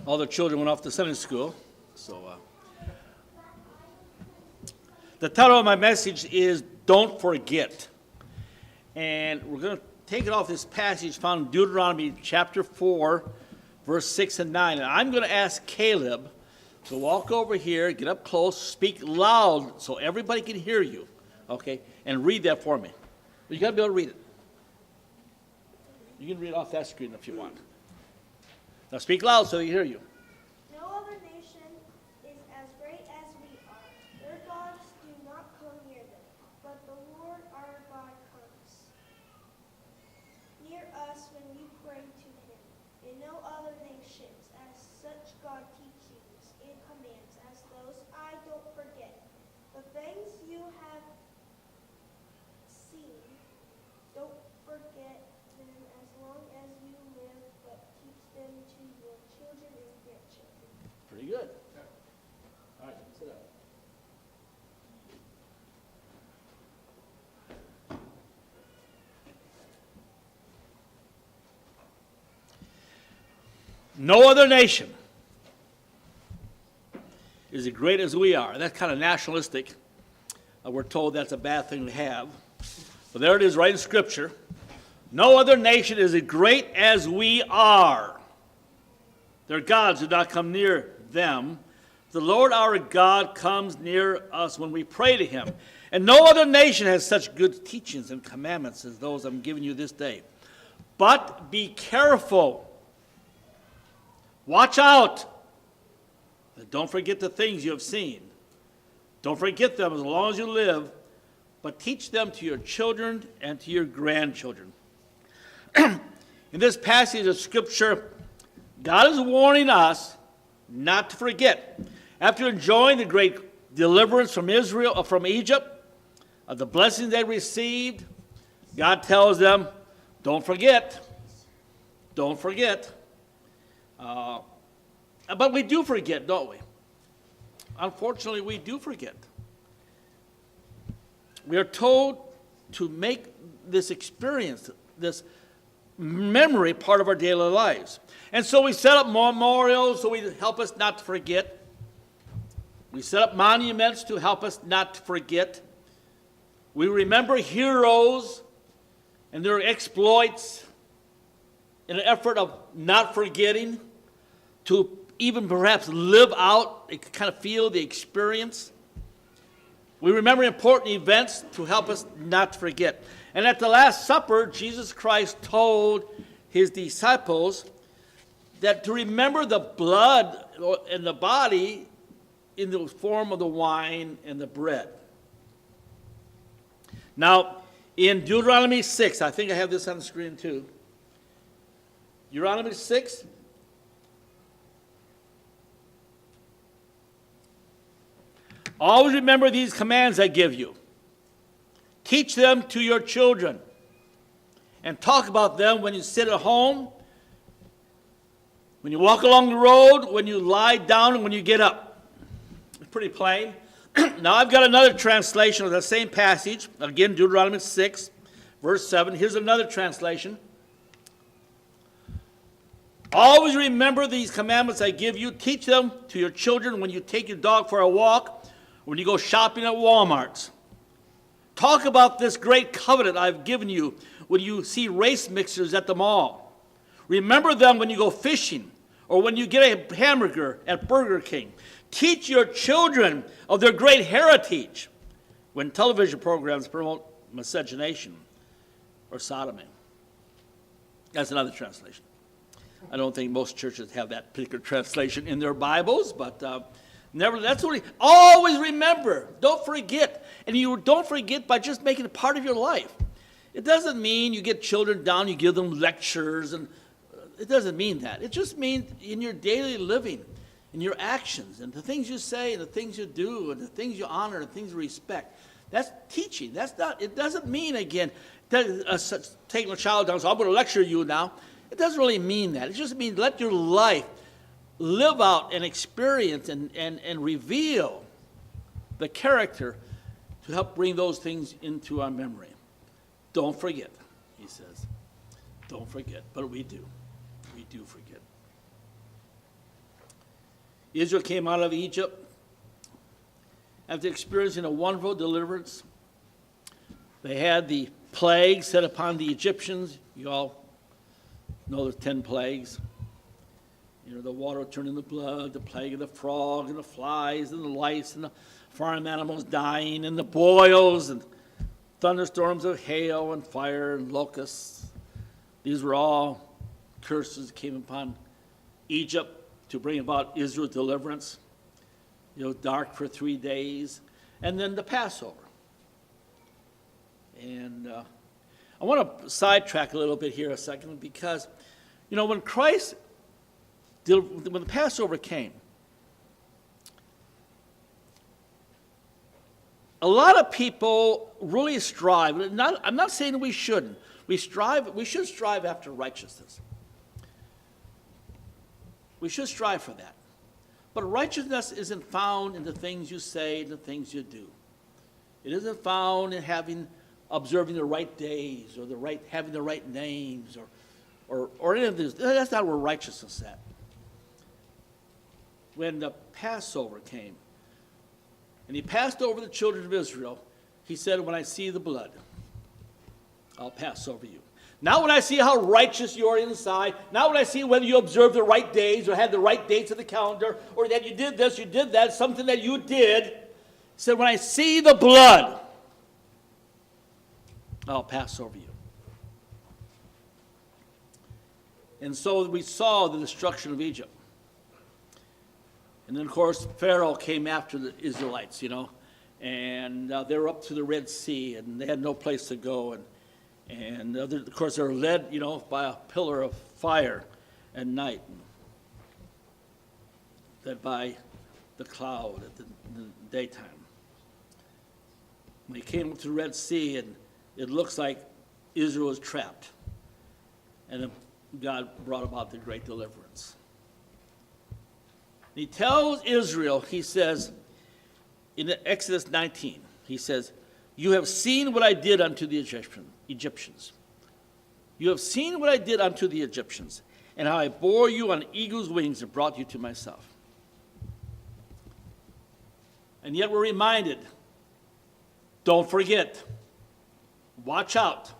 All the children went off to Sunday school. So, the title of my message is Don't Forget. And we're going to take it off this passage found in Deuteronomy chapter 4, verse 6 and 9. And I'm going to ask Caleb to walk over here, get up close, speak loud so everybody can hear you, okay? And read that for me. You got to be able to read it. You can read it off that screen if you want. Now speak loud so they hear you. No other nation is as great as we are. Their gods do not come near them, but the Lord our God comes near us when we pray to him. And no other nations as such God teachings and commands as those. I don't forget the things you have seen. Don't forget them as long as you live, but teach them to your children and grandchildren. Pretty good. All right, sit up. No other nation is as great as we are. That's kind of nationalistic. We're told that's a bad thing to have. But there it is right in Scripture. No other nation is as great as we are. Their gods do not come near them. The Lord our God comes near us when we pray to him. And no other nation has such good teachings and commandments as those I'm giving you this day. But be careful. Watch out. Don't forget the things you have seen. Don't forget them as long as you live, but teach them to your children and to your grandchildren. In this passage of Scripture, God is warning us not to forget. After enjoying the great deliverance from Egypt, of the blessings they received, God tells them, don't forget. Don't forget. But we do forget, don't we? Unfortunately, we do forget. We are told to make this experience, this memory, part of our daily lives. And so we set up memorials so we help us not to forget. We set up monuments to help us not to forget. We remember heroes and their exploits in an effort of not forgetting, to even perhaps live out, kind of feel the experience. We remember important events to help us not to forget. And at the Last Supper, Jesus Christ told his disciples that to remember the blood and the body in the form of the wine and the bread. Now, in Deuteronomy 6, I think I have this on the screen too. Deuteronomy 6. Always remember these commands I give you. Teach them to your children. And talk about them when you sit at home, when you walk along the road, when you lie down, and when you get up. It's pretty plain. Now I've got another translation of the same passage. Again, Deuteronomy 6, verse 7. Here's another translation. Always remember these commandments I give you. Teach them to your children when you take your dog for a walk, when you go shopping at Walmart. Talk about this great covenant I've given you when you see race mixers at the mall. Remember them when you go fishing or when you get a hamburger at Burger King. Teach your children of their great heritage when television programs promote miscegenation or sodomy. That's another translation. I don't think most churches have that particular translation in their Bibles, but nevertheless, always remember. Don't forget. And you don't forget by just making it part of your life. It doesn't mean you get children down, you give them lectures, and it doesn't mean that. It just means in your daily living, in your actions, and the things you say, and the things you do, and the things you honor, and the things you respect. That's teaching. That's not. It doesn't mean, again, taking a child down, so I'm going to lecture you now. It doesn't really mean that. It just means let your life live out and experience and reveal the character to help bring those things into our memory. Don't forget, he says. Don't forget. But we do. We do forget. Israel came out of Egypt after experiencing a wonderful deliverance. They had the plagues set upon the Egyptians. You all know the 10 plagues. You know, the water turned into blood, the plague of the frog and the flies and the lice and the farm animals dying and the boils and thunderstorms of hail and fire and locusts. These were all curses that came upon Egypt to bring about Israel's deliverance. You know, dark for 3 days. And then the Passover. And I want to sidetrack a little bit here a second because, you know, when the Passover came, a lot of people really strive. I'm not saying we shouldn't. We should strive after righteousness. We should strive for that. But righteousness isn't found in the things you say and the things you do. It isn't found in observing the right days or having the right names or any of this. That's not where righteousness is at. When the Passover came, and he passed over the children of Israel, he said, when I see the blood, I'll pass over you. Not when I see how righteous you are inside, not when I see whether you observe the right days or had the right dates of the calendar, or that you did this, you did that, something that you did. He said, when I see the blood, I'll pass over you. And so we saw the destruction of Egypt. And then, of course, Pharaoh came after the Israelites, you know, and they were up to the Red Sea, and they had no place to go. And of course, they were led, you know, by a pillar of fire at night, led by the cloud at the daytime. When they came up to the Red Sea, and it looks like Israel was trapped, and then God brought about the great deliverance. He tells Israel, he says, in Exodus 19, he says, you have seen what I did unto the Egyptians. You have seen what I did unto the Egyptians, and how I bore you on eagle's wings and brought you to myself. And yet we're reminded, don't forget. Watch out.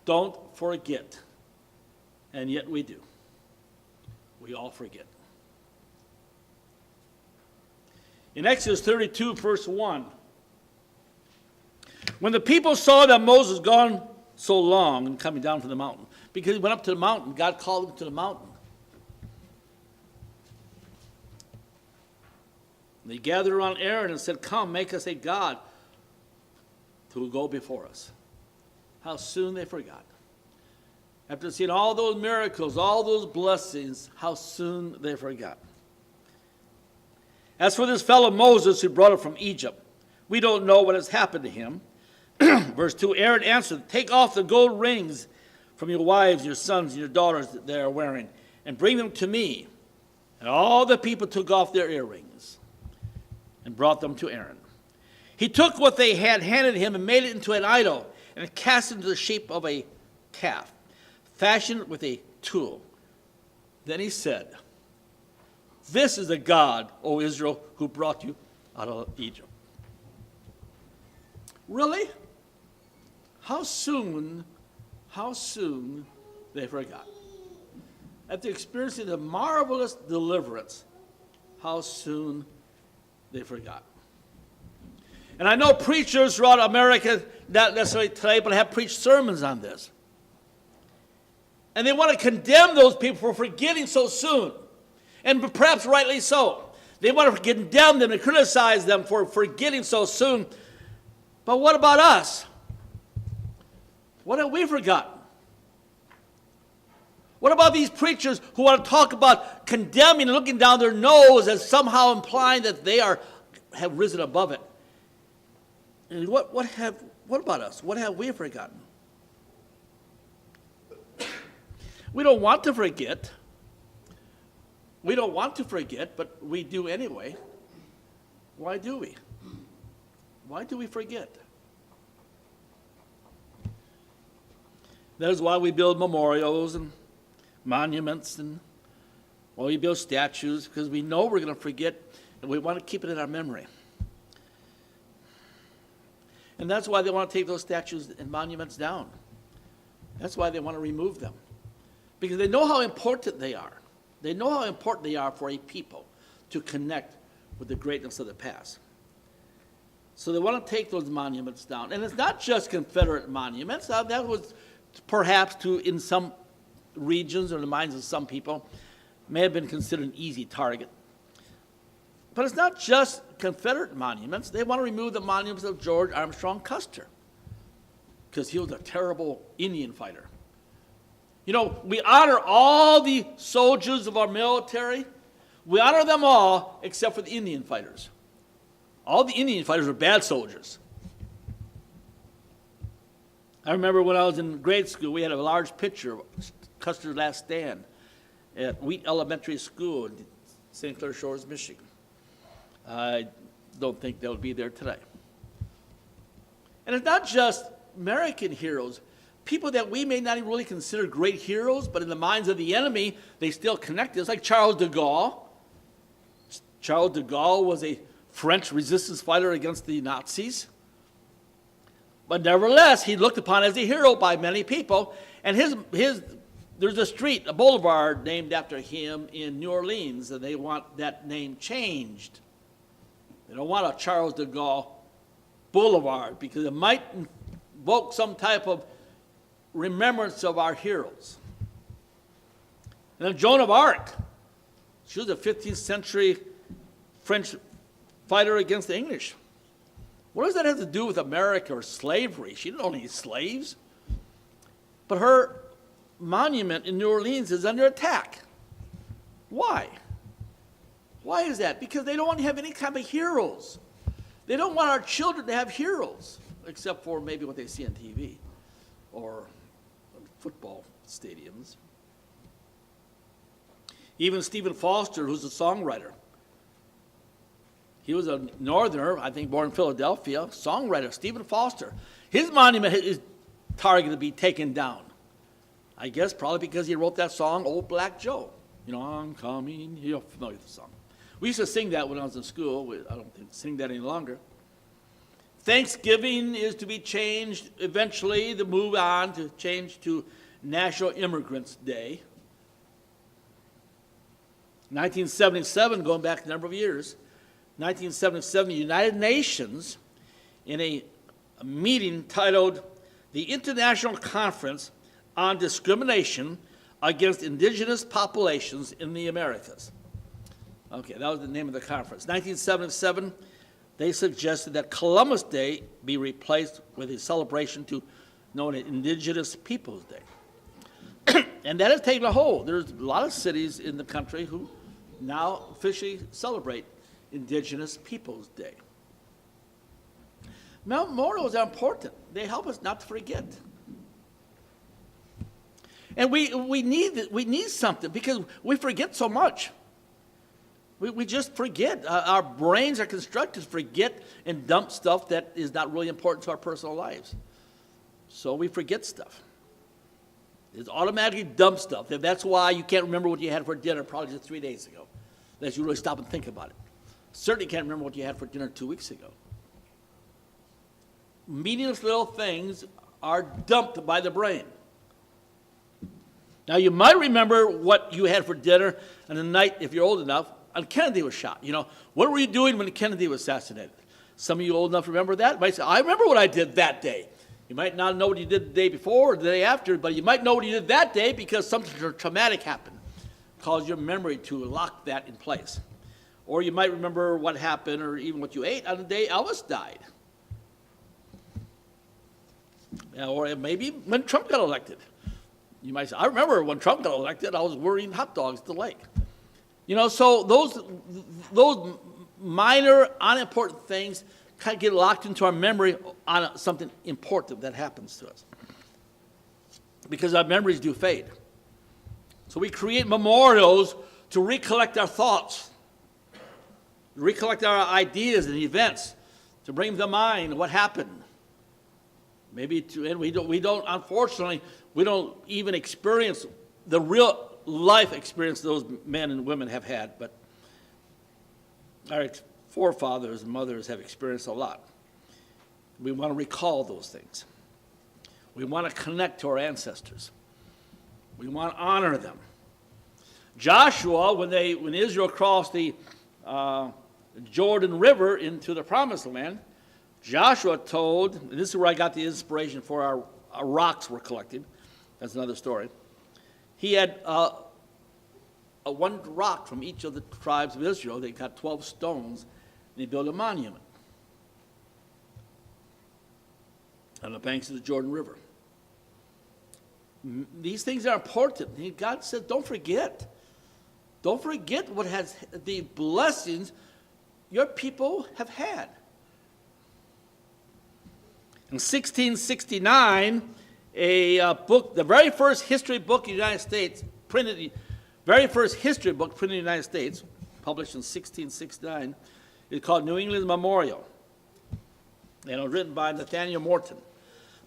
Don't forget. And yet we do. We all forget. In Exodus 32, verse 1, when the people saw that Moses gone so long and coming down from the mountain, because he went up to the mountain, God called him to the mountain. They gathered around Aaron and said, come, make us a god who will go before us. How soon they forgot. After seeing all those miracles, all those blessings, how soon they forgot. As for this fellow Moses who brought it from Egypt, we don't know what has happened to him. Verse 2, Aaron answered, take off the gold rings from your wives, your sons, and your daughters that they are wearing, and bring them to me. And all the people took off their earrings and brought them to Aaron. He took what they had handed him and made it into an idol, and cast it into the shape of a calf, fashioned with a tool. Then he said, this is the God, O Israel, who brought you out of Egypt. Really? How soon they forgot. After experiencing the marvelous deliverance, how soon they forgot. And I know preachers throughout America, not necessarily today, but have preached sermons on this. And they want to condemn those people for forgetting so soon. And perhaps rightly so. They want to condemn them and criticize them for forgetting so soon. But what about us? What have we forgotten? What about these preachers who want to talk about condemning and looking down their nose as somehow implying that they have risen above it? And what about us? What have we forgotten? We don't want to forget. We don't want to forget, but we do anyway. Why do we? Why do we forget? That is why we build memorials and monuments and Or we build statues because we know we're going to forget and we want to keep it in our memory. And that's why they want to take those statues and monuments down. That's why they want to remove them. Because they know how important they are. They know how important they are for a people to connect with the greatness of the past. So they want to take those monuments down. And it's not just Confederate monuments. That was perhaps in some regions or in the minds of some people, may have been considered an easy target. But it's not just Confederate monuments. They want to remove the monuments of George Armstrong Custer because he was a terrible Indian fighter. You know, we honor all the soldiers of our military. We honor them all except for the Indian fighters. All the Indian fighters are bad soldiers. I remember when I was in grade school, we had a large picture of Custer's last stand at Wheat Elementary School in St. Clair Shores, Michigan. I don't think they'll be there today. And it's not just American heroes, people that we may not even really consider great heroes, but in the minds of the enemy, they still connect us, like Charles de Gaulle. Charles de Gaulle was a French resistance fighter against the Nazis. But nevertheless, he looked upon as a hero by many people. And there's a street, a boulevard named after him in New Orleans, and they want that name changed. They don't want a Charles de Gaulle Boulevard because it might invoke some type of remembrance of our heroes. And then Joan of Arc. She was a 15th century French fighter against the English. What does that have to do with America or slavery? She didn't own any slaves. But her monument in New Orleans is under attack. Why? Why is that? Because they don't want to have any kind of heroes. They don't want our children to have heroes, except for maybe what they see on TV or football stadiums. Even Stephen Foster, who's a songwriter, he was a northerner, I think born in Philadelphia, songwriter, Stephen Foster. His monument is targeted to be taken down. I guess probably because he wrote that song, Old Black Joe. You know, I'm coming. You're familiar with the song. We used to sing that when I was in school. I don't sing that any longer. Thanksgiving is to be changed eventually, to move on, to change to National Immigrants Day. 1977, going back a number of years, 1977, the United Nations, in a meeting titled the International Conference on Discrimination Against Indigenous Populations in the Americas. Okay, that was the name of the conference. 1977, they suggested that Columbus Day be replaced with a celebration known as Indigenous Peoples Day. And that has taken a hold. There's a lot of cities in the country who now officially celebrate Indigenous Peoples Day. Memorials are important. They help us not to forget. And we need something because we forget so much. We just forget. Our brains are constructed to forget and dump stuff that is not really important to our personal lives. So we forget stuff. It's automatically dump stuff. That's why you can't remember what you had for dinner probably just 3 days ago, unless you really stop and think about it. Certainly can't remember what you had for dinner 2 weeks ago. Meaningless little things are dumped by the brain. Now, you might remember what you had for dinner on the night, if you're old enough, when Kennedy was shot. You know, what were you doing when Kennedy was assassinated? Some of you old enough to remember that might say, I remember what I did that day. You might not know what you did the day before or the day after, but you might know what you did that day because something traumatic happened. Caused your memory to lock that in place. Or you might remember what happened or even what you ate on the day Elvis died. Or maybe when Trump got elected. You might say, I remember when Trump got elected, I was worrying hot dogs at the lake. You know, so those minor, unimportant things kind of get locked into our memory on something important that happens to us. Because our memories do fade. So we create memorials to recollect our thoughts, recollect our ideas and events, to bring to mind what happened. Maybe, and we don't, unfortunately, we don't even experience the real life experience those men and women have had, but our forefathers and mothers have experienced a lot. We want to recall those things. We want to connect to our ancestors. We want to honor them. Joshua, when Israel crossed the Jordan River into the Promised Land, Joshua told, and this is where I got the inspiration for our rocks were collected. That's another story. He had one rock from each of the tribes of Israel. They got 12 stones, and he built a monument on the banks of the Jordan River. These things are important. God said, don't forget. Don't forget what has the blessings your people have had. In 1669, a book, the very first history book in the United States, very first history book printed in the United States, published in 1669, is called New England Memorial. And it was written by Nathaniel Morton.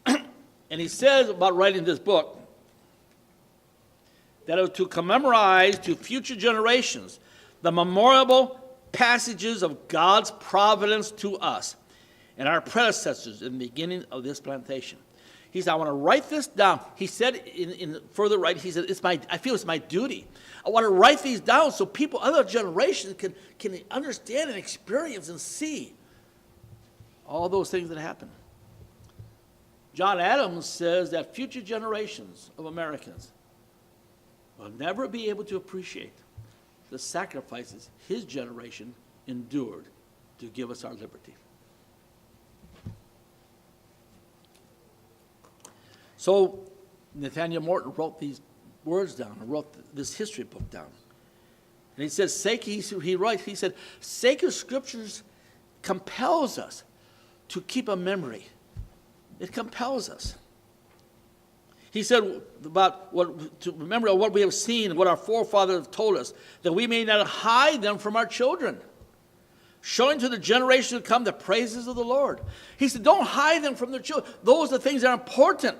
And he says about writing this book that it was to commemorate to future generations the memorable passages of God's providence to us and our predecessors in the beginning of this plantation. He said, I want to write this down. He said in further writing, he said, I feel it's my duty. I want to write these down so people, other generations can understand and experience and see all those things that happen. John Adams says that future generations of Americans will never be able to appreciate the sacrifices his generation endured to give us our liberty. So Nathaniel Morton wrote these words down and wrote this history book down. And he says, he said, sacred scriptures compels us to keep a memory. It compels us. He said to remember what we have seen and what our forefathers have told us, that we may not hide them from our children, showing to the generation to come the praises of the Lord. He said, don't hide them from their children. Those are the things that are important.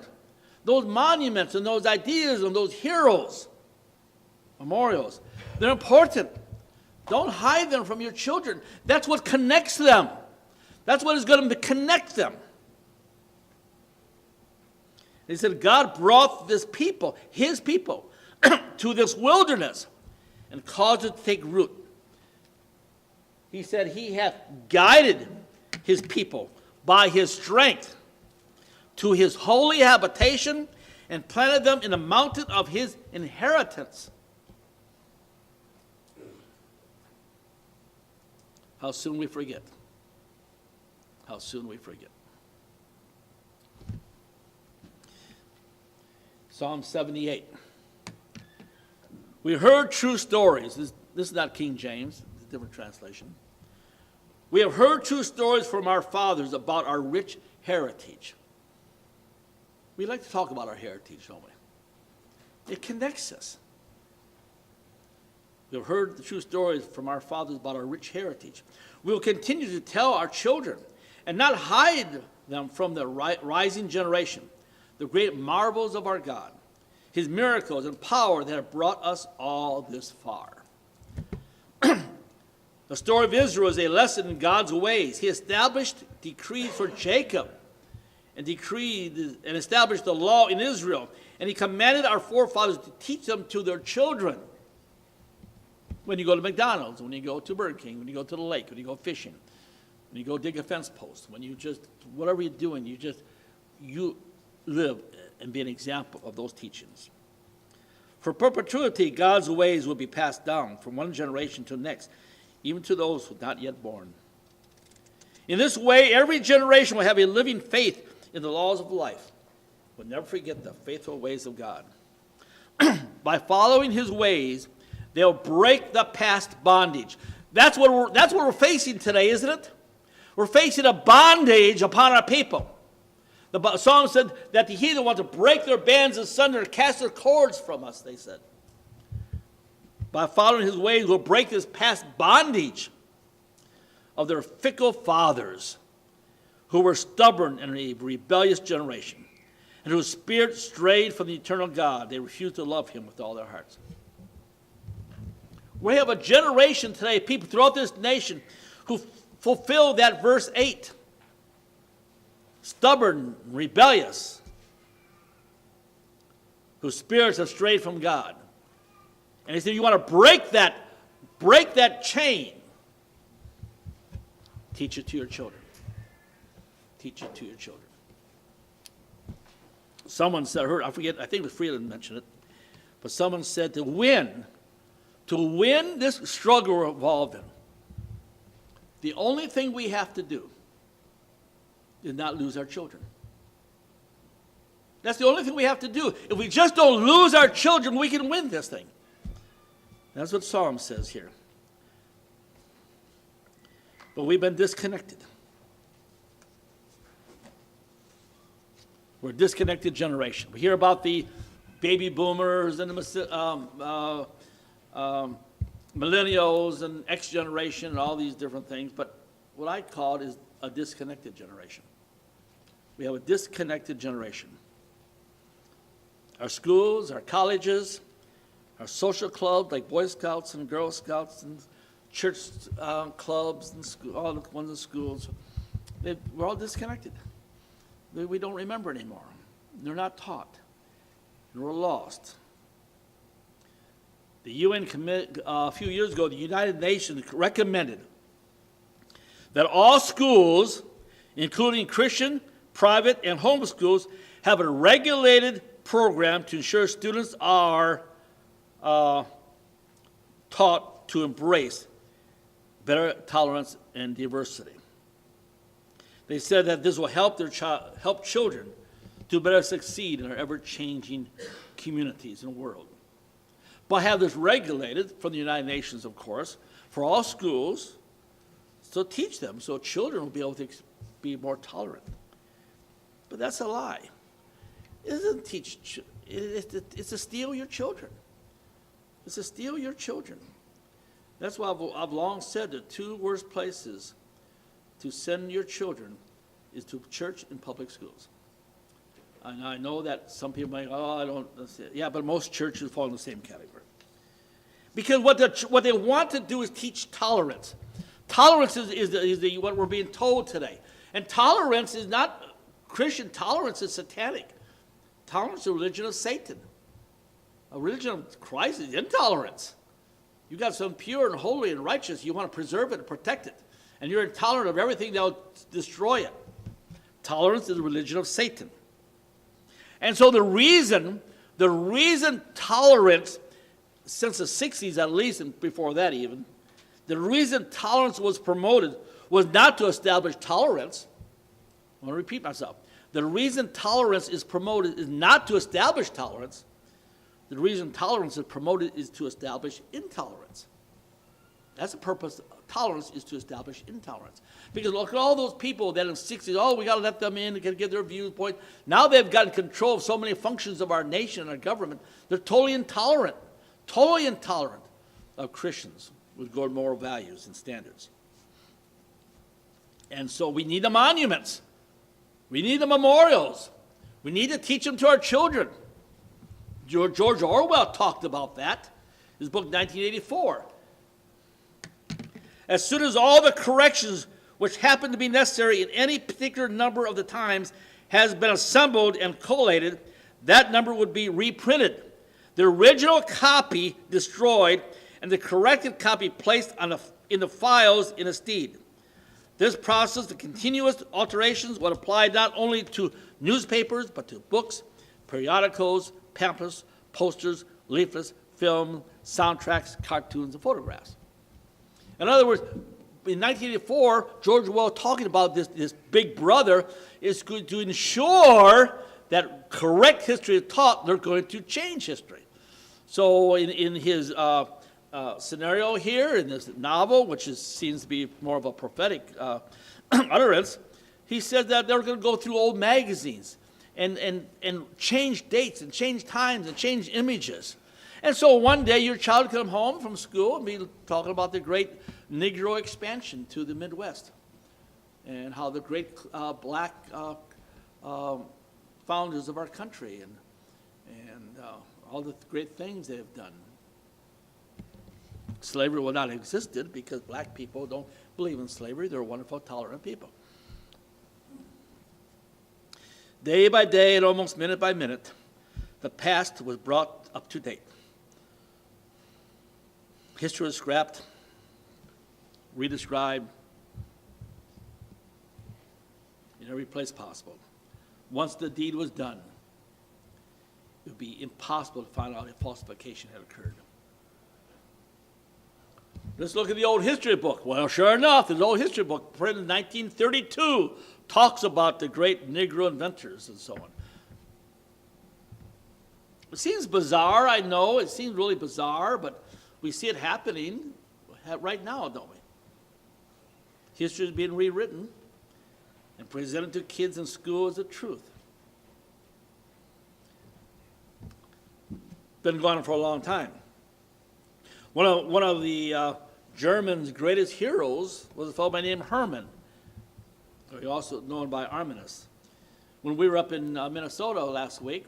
Those monuments and those ideas and those heroes, memorials, they're important. Don't hide them from your children. That's what connects them. That's what is going to connect them. He said, God brought this people, his people, to this wilderness and caused it to take root. He said, he hath guided his people by his strength to his holy habitation and planted them in the mountain of his inheritance. How soon we forget. How soon we forget. Psalm 78. We heard true stories. This is not King James. It's a different translation. We have heard true stories from our fathers about our rich heritage. We like to talk about our heritage, don't we? It connects us. We have heard the true stories from our fathers about our rich heritage. We will continue to tell our children and not hide them from the rising generation the great marvels of our God, his miracles and power that have brought us all this far. The story of Israel is a lesson in God's ways. He established decrees for Jacob and decreed and established the law in Israel. And he commanded our forefathers to teach them to their children. When you go to McDonald's, when you go to Burger King, when you go to the lake, when you go fishing, when you go dig a fence post, when you just, whatever you're doing, you live and be an example of those teachings. For perpetuity, God's ways will be passed down from one generation to the next, even to those who are not yet born. In this way, every generation will have a living faith in the laws of life. We'll never forget the faithful ways of God. By following his ways, they'll break the past bondage. That's what we're facing today, isn't it? We're facing a bondage upon our people. The psalm said that the heathen want to break their bands asunder and cast their cords from us, they said. By following his ways, we'll break this past bondage of their fickle fathers who were stubborn and a rebellious generation, and whose spirit strayed from the eternal God. They refused to love him with all their hearts. We have a generation today, people throughout this nation, who fulfill that verse 8. Stubborn, rebellious, whose spirits have strayed from God. And he said, you want to break that chain. Teach it to your children. Teach it to your children. Someone said, I forget, I think it was Freeland mentioned it, but someone said to win this struggle we're involved in, the only thing we have to do is not lose our children. That's the only thing we have to do. If we just don't lose our children, we can win this thing. That's what Psalm says here. But we've been disconnected. We're a disconnected generation. We hear about the baby boomers and the millennials and X generation and all these different things, but what I call it is a disconnected generation. We have a disconnected generation. Our schools, our colleges, our social clubs like Boy Scouts and Girl Scouts and church clubs and all the ones in schools, we're all disconnected. We don't remember anymore. They're not taught. We're lost. The UN a few years ago, the United Nations recommended that all schools, including Christian, private, and home schools, have a regulated program to ensure students are taught to embrace better tolerance and diversity. They said that this will help help children to better succeed in our ever-changing communities and world. But have this regulated from the United Nations, of course, for all schools, so teach them so children will be able to be more tolerant. But that's a lie. It isn't teach. It's to steal your children. It's to steal your children. That's why I've long said the two worst places to send your children is to church and public schools. And I know that some people might go, oh, I don't, yeah, but most churches fall in the same category. Because what they want to do is teach tolerance. Tolerance is what we're being told today. And tolerance is not Christian. Tolerance is satanic. Tolerance is a religion of Satan. A religion of Christ is intolerance. You got something pure and holy and righteous. You want to preserve it and protect it. And you're intolerant of everything that will destroy it. Tolerance is a religion of Satan. And so the reason tolerance, since the 60s at least, and before that even, the reason tolerance was promoted was not to establish tolerance. I want to repeat myself. The reason tolerance is promoted is not to establish tolerance. The reason tolerance is promoted is to establish intolerance. That's the purpose. Tolerance is to establish intolerance. Because look at all those people that in the 60s, oh, we got to let them in, to give their viewpoint. Now they've gotten control of so many functions of our nation and our government. They're totally intolerant of Christians with good moral values and standards. And so we need the monuments. We need the memorials. We need to teach them to our children. George Orwell talked about that. His book, 1984. As soon as all the corrections which happen to be necessary in any particular number of the times has been assembled and collated, that number would be reprinted. The original copy destroyed and the corrected copy placed in the files in a steed. This process, the continuous alterations, would apply not only to newspapers, but to books, periodicals, pamphlets, posters, leaflets, film, soundtracks, cartoons, and photographs. In other words, in 1984, George Orwell talking about this big brother is going to ensure that correct history is taught. They're going to change history. So in his scenario here, in this novel, which seems to be more of a prophetic utterance, he said that they're going to go through old magazines and change dates and change times and change images. And so one day your child will come home from school and be talking about the great Negro expansion to the Midwest and how the great black founders of our country and all the great things they have done. slavery would not have existed because black people don't believe in slavery. They're wonderful, tolerant people. Day by day and almost minute by minute, the past was brought up to date. History was scrapped, redescribed in every place possible. Once the deed was done, it would be impossible to find out if falsification had occurred. Let's look at the old history book. Well, sure enough, the old history book, printed in 1932, talks about the great Negro inventors and so on. It seems bizarre, I know. It seems really bizarre, but we see it happening right now, don't we? History is being rewritten and presented to kids in school as the truth. Been going on for a long time. One of the Germans' greatest heroes was a fellow by the name Herman, or also known by Arminius. When we were up in Minnesota last week,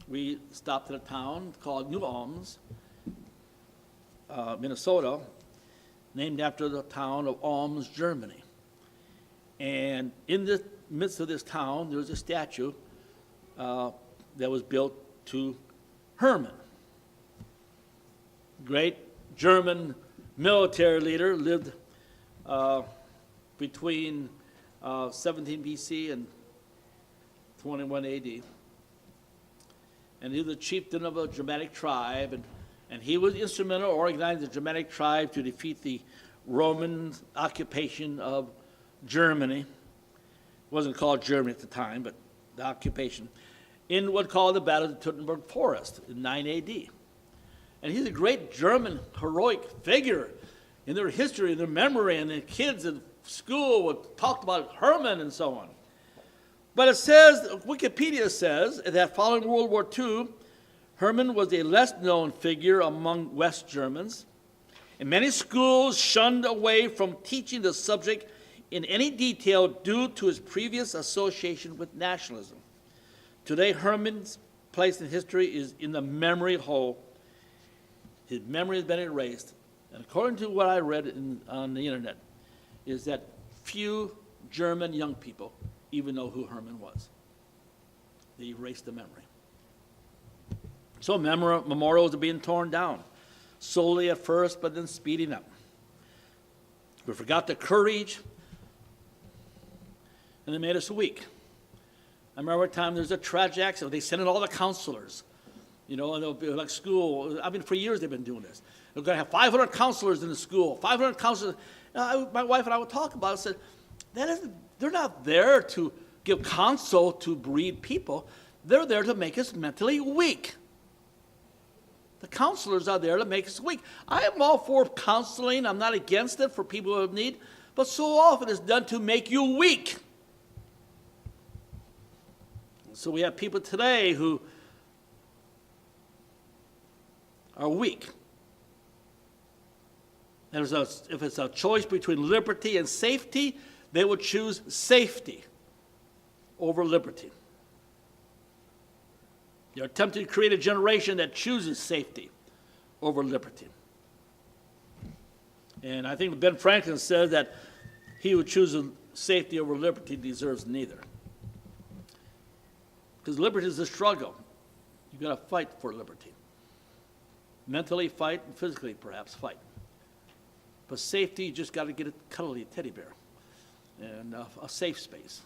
we stopped at a town called New Ulm, Minnesota, named after the town of Ulm, Germany. And in the midst of this town, there was a statue that was built to Herman. Great German military leader, lived between 17 BC and 21 AD. And he was the chieftain of a Germanic tribe, and he was instrumental in organizing the Germanic tribe to defeat the Roman occupation of Germany. It wasn't called Germany at the time, but the occupation, in what's called the Battle of the Teutoburg Forest in 9 AD. And he's a great German heroic figure in their history, in their memory, and the kids in school talked about Herman and so on. But it says, Wikipedia says, that following World War II, Herman was a less known figure among West Germans, and many schools shunned away from teaching the subject in any detail due to his previous association with nationalism. Today, Herman's place in history is in the memory hole. His memory has been erased. And according to what I read on the internet, is that few German young people even know who Herman was. They erased the memory. So memorials are being torn down, slowly at first, but then speeding up. We forgot the courage, and they made us weak. I remember a time there was a tragic accident. They sent in all the counselors, and they'll be like school. I mean, for years they've been doing this. They're going to have 500 counselors in the school, 500 counselors. My wife and I would talk about it. I said, they're not there to give counsel to breed people. They're there to make us mentally weak. The counselors are there to make us weak. I am all for counseling. I'm not against it for people who have need, but so often it's done to make you weak. So we have people today who are weak. And if it's a choice between liberty and safety, they would choose safety over liberty. They're attempting to create a generation that chooses safety over liberty. And I think Ben Franklin said that he who chooses safety over liberty deserves neither. Because liberty is a struggle. You've got to fight for liberty. Mentally fight, and physically perhaps fight. But safety, you just got to get a cuddly teddy bear and a safe space.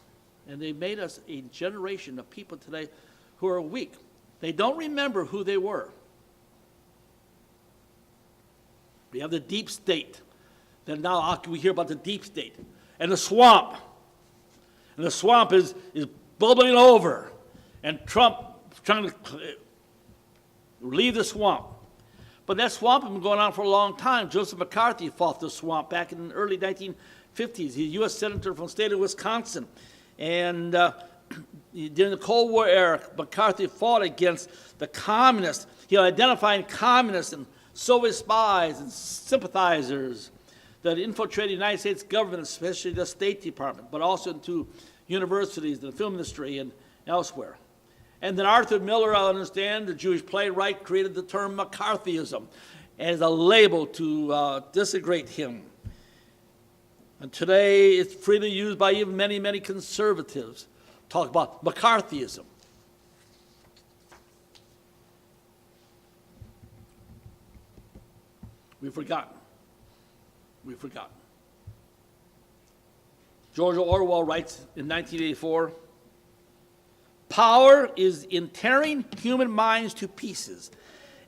And they made us a generation of people today who are weak. They don't remember who they were. We have the deep state. Then now we hear about the deep state and the swamp. And the swamp is bubbling over. And Trump trying to leave the swamp. But that swamp has been going on for a long time. Joseph McCarthy fought the swamp back in the early 1950s. He's a U.S. Senator from the state of Wisconsin. And during the Cold War era, McCarthy fought against the communists. He identified communists and Soviet spies and sympathizers that infiltrated the United States government, especially the State Department, but also into universities, the film industry, and elsewhere. And then Arthur Miller, I understand, the Jewish playwright, created the term McCarthyism. as a label to designate him. And today it's freely used by even many, many conservatives. Talk about McCarthyism. We've forgotten. We've forgotten. George Orwell writes in 1984, "Power is in tearing human minds to pieces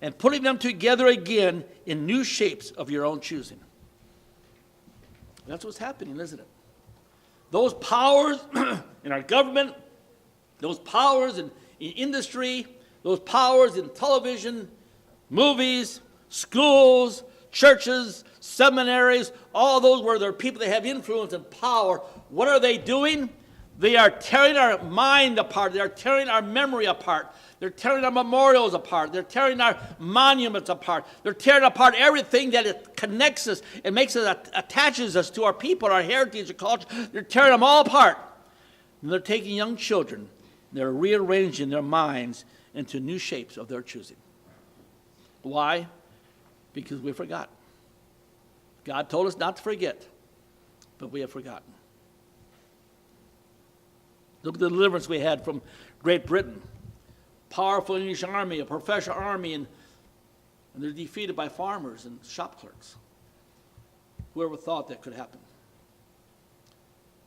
and putting them together again in new shapes of your own choosing." That's what's happening, isn't it? Those powers in our government, those powers in industry, those powers in television, movies, schools, churches, seminaries, all those where there are people that have influence and power, what are they doing? They are tearing our mind apart. They are tearing our memory apart. They're tearing our memorials apart. They're tearing our monuments apart. They're tearing apart everything that it connects us and makes us, attaches us to our people, our heritage, our culture. They're tearing them all apart. And they're taking young children. They're rearranging their minds into new shapes of their choosing. Why? Because we forgot. God told us not to forget, but we have forgotten. Look at the deliverance we had from Great Britain. Powerful English army, a professional army, and they're defeated by farmers and shop clerks. Whoever thought that could happen?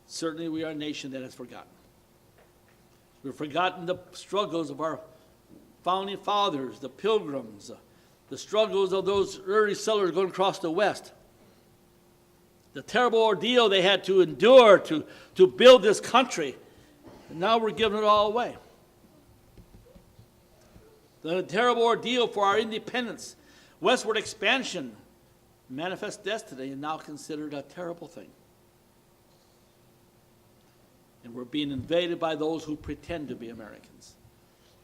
Certainly we are a nation that has forgotten. We've forgotten the struggles of our founding fathers, the Pilgrims, the struggles of those early settlers going across the West. The terrible ordeal they had to endure to build this country. And now we're giving it all away. The terrible ordeal for our independence, westward expansion, manifest destiny, is now considered a terrible thing. And we're being invaded by those who pretend to be Americans.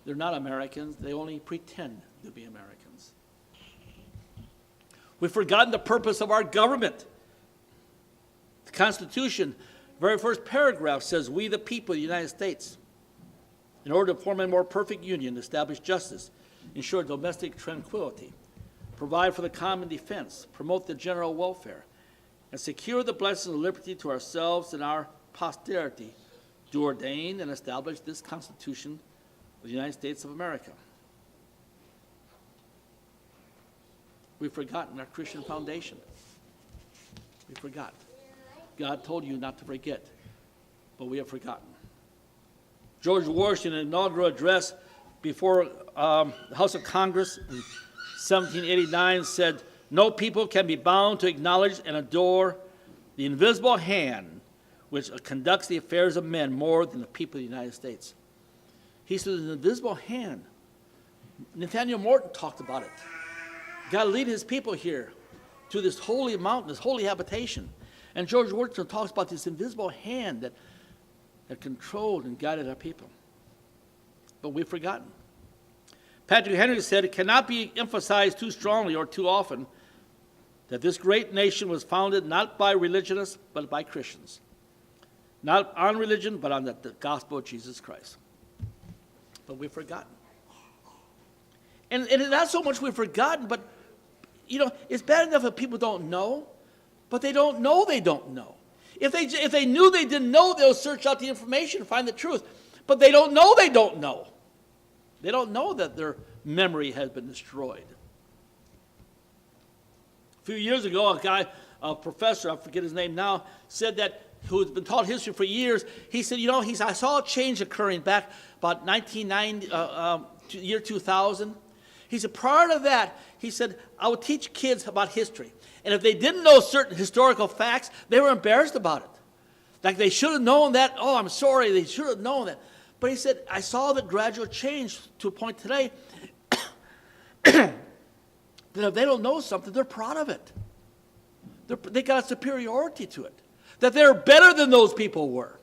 They're not Americans, they only pretend to be Americans. We've forgotten the purpose of our government. The Constitution, very first paragraph says, "We the people of the United States, in order to form a more perfect union, establish justice, ensure domestic tranquility, provide for the common defense, promote the general welfare, and secure the blessings of liberty to ourselves and our posterity, do ordain and establish this Constitution of the United States of America." We've forgotten our Christian foundation. We forgot. God told you not to forget, but we have forgotten. George Washington's inaugural address before the House of Congress in 1789 said, "No people can be bound to acknowledge and adore the invisible hand which conducts the affairs of men more than the people of the United States." He said, "An invisible hand." Nathaniel Morton talked about it. God lead his people here to this holy mountain, this holy habitation. And George Washington talks about this invisible hand that controlled and guided our people. But we've forgotten. Patrick Henry said, "It cannot be emphasized too strongly or too often that this great nation was founded not by religionists, but by Christians. Not on religion, but on the gospel of Jesus Christ." But we've forgotten. And it's not so much we've forgotten, but, it's bad enough if people don't know, but they don't know they don't know. If they knew they didn't know, they'll search out the information and find the truth. But they don't know they don't know. They don't know that their memory has been destroyed. A few years ago, a professor, I forget his name now, said that, who's been taught history for years, he said, I saw a change occurring back about 1990, year 2000. He said, prior to that, he said, I would teach kids about history. And if they didn't know certain historical facts, they were embarrassed about it. Like they should have known that. Oh, I'm sorry, they should have known that. But he said, I saw the gradual change to a point today that if they don't know something, they're proud of it. They got a superiority to it. That they're better than those people were.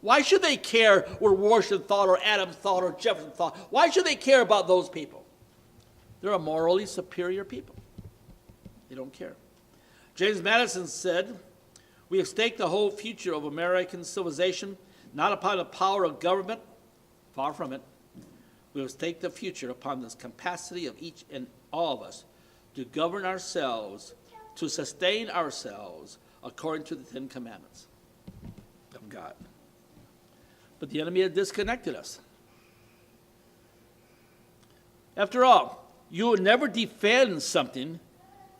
Why should they care what Washington thought or Adams thought or Jefferson thought? Why should they care about those people? They're a morally superior people. They don't care. James Madison said, "We have staked the whole future of American civilization not upon the power of government, far from it. We have staked the future upon this capacity of each and all of us to govern ourselves, to sustain ourselves according to the Ten Commandments of God. But the enemy has disconnected us. After all, you will never defend something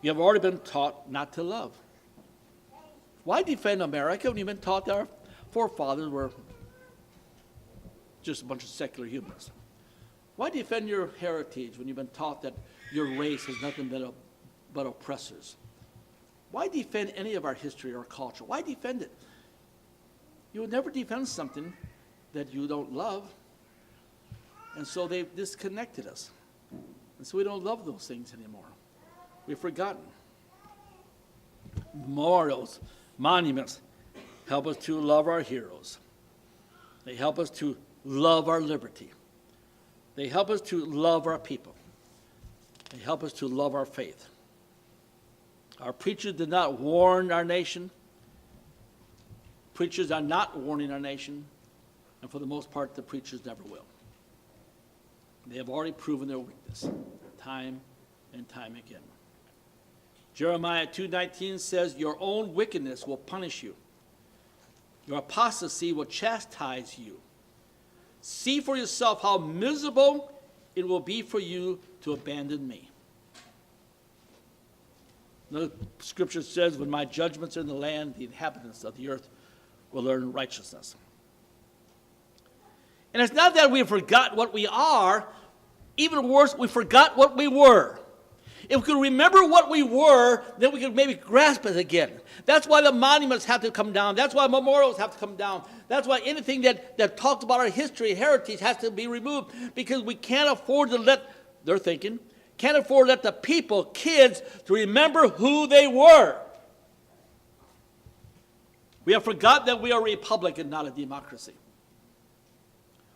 you have already been taught not to love. Why defend America when you've been taught that our forefathers were just a bunch of secular humans? Why defend your heritage when you've been taught that your race has nothing but oppressors? Why defend any of our history or culture? Why defend it? You will never defend something that you don't love. And so they've disconnected us. And so we don't love those things anymore. We've forgotten. Memorials, monuments help us to love our heroes. They help us to love our liberty. They help us to love our people. They help us to love our faith. Our preachers did not warn our nation. Preachers are not warning our nation. And for the most part, the preachers never will. They have already proven their weakness time and time again. Jeremiah 2:19 says, your own wickedness will punish you. Your apostasy will chastise you. See for yourself how miserable it will be for you to abandon me. Another scripture says, when my judgments are in the land, the inhabitants of the earth will learn righteousness. And it's not that we forgot what we are. Even worse, we forgot what we were. If we could remember what we were, then we could maybe grasp it again. That's why the monuments have to come down. That's why memorials have to come down. That's why anything that talks about our history, heritage, has to be removed. Because we can't afford to let, they're thinking, can't afford to let the people, kids, to remember who they were. We have forgotten that we are a republic and not a democracy.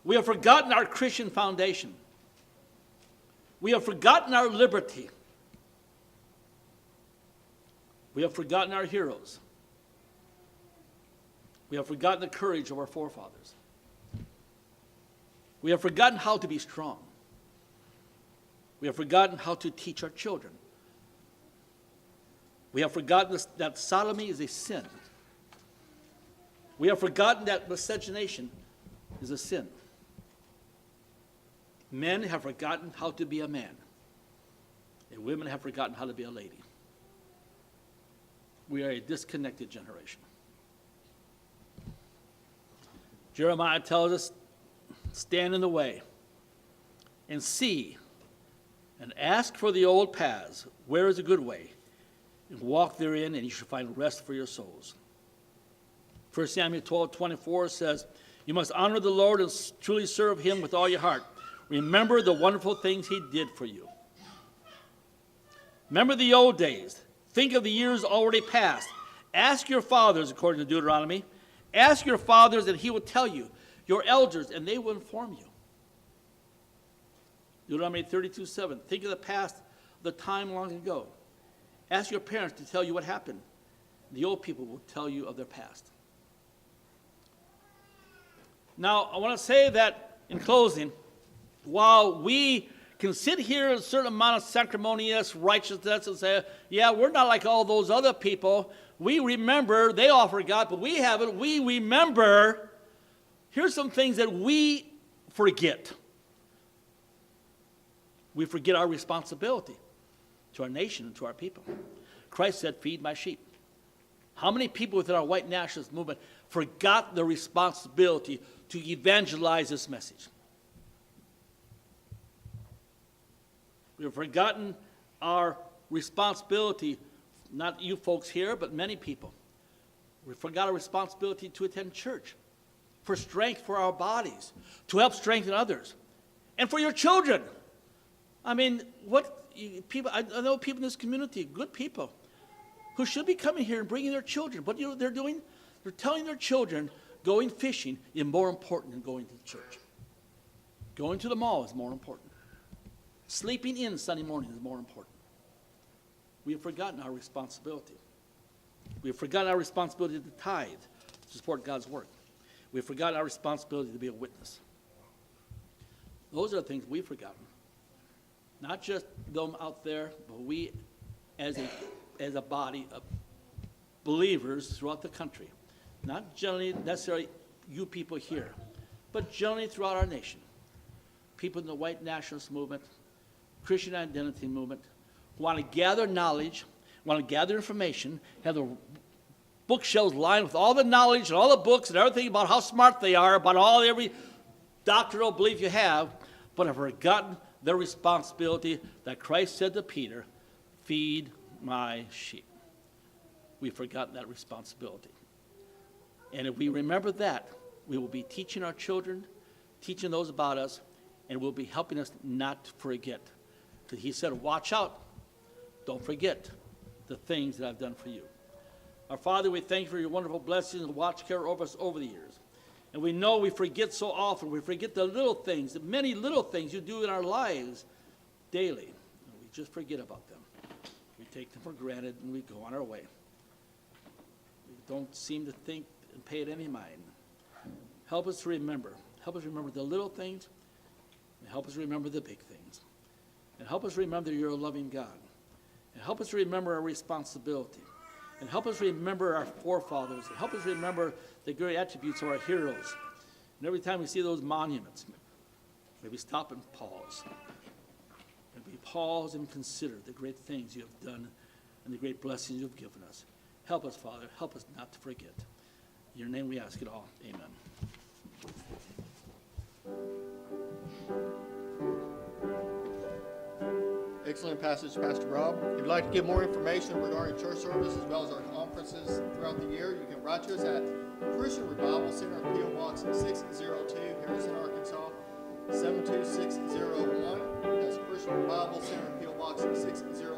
We have forgotten our Christian foundation. We have forgotten our liberty. We have forgotten our heroes. We have forgotten the courage of our forefathers. We have forgotten how to be strong. We have forgotten how to teach our children. We have forgotten that sodomy is a sin. We have forgotten that miscegenation is a sin. Men have forgotten how to be a man, and women have forgotten how to be a lady. We are a disconnected generation. Jeremiah tells us, stand in the way and see and ask for the old paths. Where is a good way? And walk therein, and you shall find rest for your souls. 1 Samuel 12:24 says, you must honor the Lord and truly serve him with all your heart. Remember the wonderful things he did for you. Remember the old days. Think of the years already past. Ask your fathers, according to Deuteronomy. Ask your fathers, and he will tell you. Your elders, and they will inform you. Deuteronomy 32:7. Think of the past, the time long ago. Ask your parents to tell you what happened. The old people will tell you of their past. Now, I want to say that in closing, while we can sit here in a certain amount of sanctimonious righteousness and say, yeah, we're not like all those other people. We remember, they all forgot, but we haven't. We remember. Here's some things that we forget. We forget our responsibility to our nation and to our people. Christ said, feed my sheep. How many people within our white nationalist movement forgot the responsibility to evangelize this message? We have forgotten our responsibility, not you folks here, but many people. We forgot our responsibility to attend church, for strength for our bodies, to help strengthen others, and for your children. I mean, people? I know people in this community, good people, who should be coming here and bringing their children. What they're doing? They're telling their children going fishing is more important than going to the church. Going to the mall is more important. Sleeping in Sunday morning is more important. We have forgotten our responsibility. We have forgotten our responsibility to tithe, to support God's work. We have forgotten our responsibility to be a witness. Those are the things we've forgotten. not just them out there, but we as a body of believers throughout the country, not generally necessarily you people here, but generally throughout our nation. People in the white nationalist movement, Christian identity movement, who want to gather knowledge, want to gather information, have the bookshelves lined with all the knowledge and all the books and everything about how smart they are, about every doctrinal belief you have, but have forgotten their responsibility that Christ said to Peter, feed my sheep. We've forgotten that responsibility. And if we remember that, we will be teaching our children, teaching those about us, and will be helping us not to forget. Because he said, watch out. Don't forget the things that I've done for you. Our Father, we thank you for your wonderful blessings and watch care over us over the years. And we know we forget so often. We forget the little things, the many little things you do in our lives daily. And we just forget about them. We take them for granted and we go on our way. We don't seem to think and pay it any mind. Help us to remember. Help us remember the little things, and help us remember the big things. And help us remember you're a loving God. And help us remember our responsibility. And help us remember our forefathers. And help us remember the great attributes of our heroes. And every time we see those monuments, maybe stop and pause. Maybe pause and consider the great things you have done and the great blessings you have given us. Help us, Father. Help us not to forget. In your name we ask it all. Amen. Excellent passage, Pastor Rob. If you'd like to get more information regarding church service as well as our conferences throughout the year, you can write to us at Christian Revival Center, P.O. Box 602, Harrison, Arkansas, 72601. That's Christian Revival Center, P.O. Box 602.